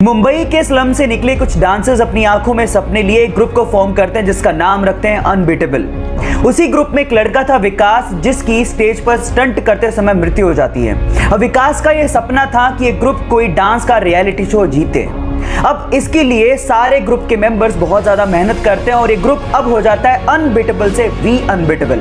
मुंबई के स्लम से निकले कुछ डांसर्स अपनी आंखों में सपने लिए एक ग्रुप को फॉर्म करते हैं जिसका नाम रखते हैं अनबीटेबल। उसी ग्रुप में एक लड़का था विकास, जिसकी स्टेज पर स्टंट करते समय मृत्यु हो जाती है। अब विकास का यह सपना था कि एक ग्रुप कोई डांस का रियलिटी शो जीते। अब इसके लिए सारे ग्रुप के मेंबर्स बहुत ज्यादा मेहनत करते हैं और ये ग्रुप अब हो जाता है अनबीटेबल से वी अनबीटेबल।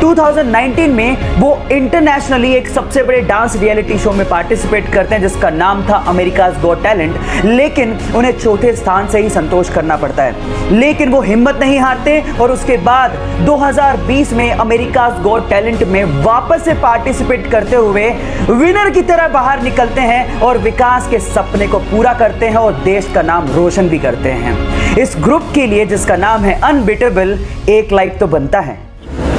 2019 में वो इंटरनेशनली एक सबसे बड़े डांस रियलिटी शो में पार्टिसिपेट करते हैं जिसका नाम था अमेरिकाज गॉट टैलेंट, लेकिन उन्हें चौथे स्थान से ही संतोष करना पड़ता है। लेकिन वो हिम्मत नहीं हारते और उसके बाद 2020 में अमेरिकाज गॉट टैलेंट में वापस से पार्टिसिपेट करते हुए विनर की तरह बाहर निकलते हैं और विकास के सपने को पूरा करते हैं और देश का नाम रोशन भी करते हैं। इस ग्रुप के लिए जिसका नाम है अनबीटेबल, एक लाइक तो बनता है।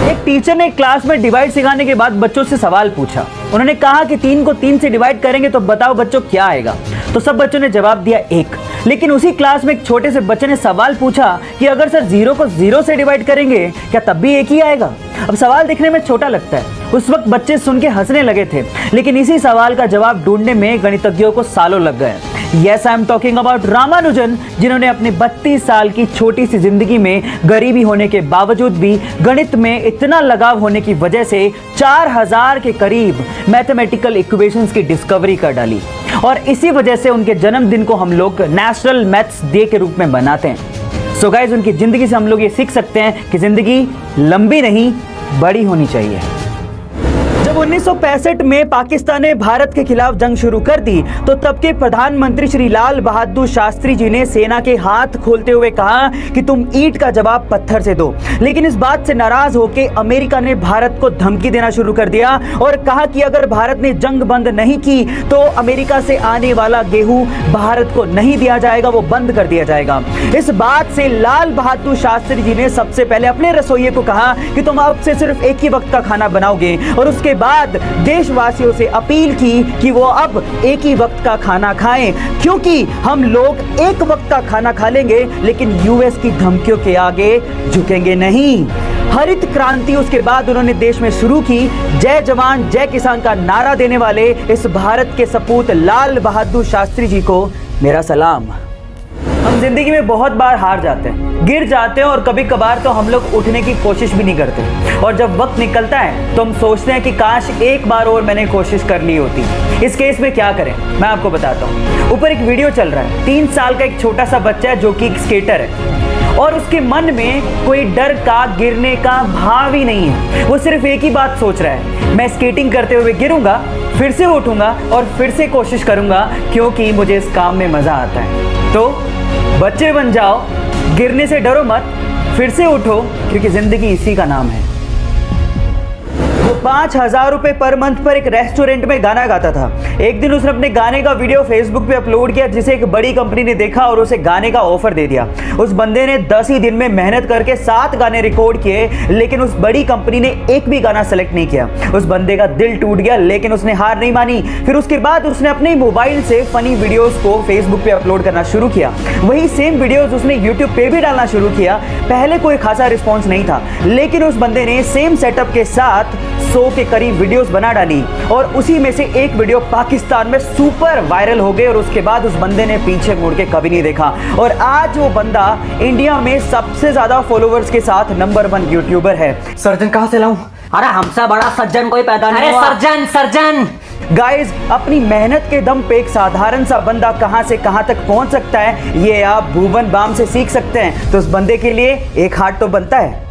एक टीचर ने क्लास में डिवाइड सिखाने के बाद बच्चों से सवाल पूछा। उन्होंने कहा कि 3 को 3 से डिवाइड करेंगे तो बताओ बच्चों क्या आएगा। तो सब बच्चों ने जवाब दिया 1। लेकिन उसी क्लास में एक छोटे से बच्चे ने सवाल पूछा कि अगर सर 0 को 0 से डिवाइड करेंगे क्या तब भी 1 ही आएगा। अब सवाल दिखने में छोटा लगता है, उस वक्त बच्चे सुन के हंसने लगे थे, लेकिन इसी सवाल का जवाब ढूंढने में गणितज्ञों को सालों लग गए। Yes, I am talking about Ramanujan, जिन्होंने अपनी 32 साल की छोटी सी जिंदगी में गरीबी होने के बावजूद भी गणित में इतना लगाव होने की वजह से 4000 के करीब मैथमेटिकल इक्वेशंस की डिस्कवरी कर डाली और इसी वजह से उनके जन्मदिन को हम लोग नेशनल मैथ्स डे के रूप में मनाते हैं। सो गाइस, उनकी जिंदगी से हम लोग ये सीख सकते हैं कि जिंदगी लंबी नहीं बड़ी होनी चाहिए। जब 1965 में पाकिस्तान ने भारत के खिलाफ जंग शुरू कर दी तो तब के प्रधानमंत्री श्री लाल बहादुर शास्त्री जी ने सेना के हाथ खोलते हुए कहा कि तुम ईंट का जवाब पत्थर से दो। लेकिन इस बात से नाराज होकर अमेरिका ने भारत को धमकी देना शुरू कर दिया और कहा कि अगर भारत ने जंग बंद नहीं की तो अमेरिका से आने वाला गेहूं भारत को नहीं दिया जाएगा, वो बंद कर दिया जाएगा। इस बात से लाल बहादुर शास्त्री जी ने सबसे पहले अपने रसोइये को कहा कि तुम अब से सिर्फ एक ही वक्त का खाना बनाओगे और उसके बाद देशवासियों से अपील की कि वो अब एक ही वक्त का खाना खाएं, क्योंकि हम लोग एक वक्त का खाना खा लेंगे लेकिन यूएस की धमकियों के आगे झुकेंगे नहीं। हरित क्रांति उसके बाद उन्होंने देश में शुरू की। जय जवान जय किसान का नारा देने वाले इस भारत के सपूत लाल बहादुर शास्त्री जी को मेरा सलाम। हम जिंदगी में बहुत बार हार जाते हैं, गिर जाते हैं और कभी कभार तो हम लोग उठने की कोशिश भी नहीं करते और जब वक्त निकलता है तो हम सोचते हैं कि काश एक बार और मैंने कोशिश कर ली होती। इस केस में क्या करें मैं आपको बताता हूँ। ऊपर एक वीडियो चल रहा है, 3 साल का एक छोटा सा बच्चा है जो कि एक स्केटर है और उसके मन में कोई डर का गिरने का भाव ही नहीं है। वो सिर्फ एक ही बात सोच रहा है, मैं स्केटिंग करते हुए गिरूंगा, फिर से उठूंगा और फिर से कोशिश करूंगा क्योंकि मुझे इस काम में मजा आता है। तो बच्चे बन जाओ, गिरने से डरो मत, फिर से उठो क्योंकि जिंदगी इसी का नाम है। वो 5000 रुपए पर मंथ पर एक रेस्टोरेंट में गाना गाता था। एक दिन उसने अपने गाने का वीडियो फेसबुक पे अपलोड किया जिसे एक बड़ी कंपनी ने देखा और उसे गाने का ऑफर दे दिया। उस बंदे ने 10 ही दिन में मेहनत करके 7 गाने रिकॉर्ड किए, लेकिन उस बड़ी कंपनी ने एक भी गाना सेलेक्ट नहीं किया। उस बंदे का दिल टूट गया, लेकिन उसने हार नहीं मानी। फिर उसके बाद उसने अपने मोबाइल से फनी वीडियोस को फेसबुक पे अपलोड करना शुरू किया। वही सेम वीडियोस उसने यूट्यूब पे भी डालना शुरू किया। पहले कोई खासा रिस्पॉन्स नहीं था, लेकिन उस बंदे ने सेम सेटअप के साथ 100 के करीब वीडियोस बना डाली और उसी में से एक वीडियो पाकिस्तान में सुपर वायरल हो गई और उसके बाद उस बंदे ने पीछे मुड़ के कभी नहीं देखा और आज वो बंदा इंडिया में सबसे ज्यादा फॉलोवर्स के साथ नंबर 1 यूट्यूबर है। सर्जन कहां से लाऊं? अरे हमसे बड़ा सज्जन कोई पैदा नहीं हुआ। सर्जन गाइस, अपनी मेहनत के दम पे एक साधारण सा बंदा कहां से कहां तक पहुंच सकता है ये आप भुवन बाम से सीख सकते हैं। तो उस बंदे के लिए एक हार्ट तो बनता है।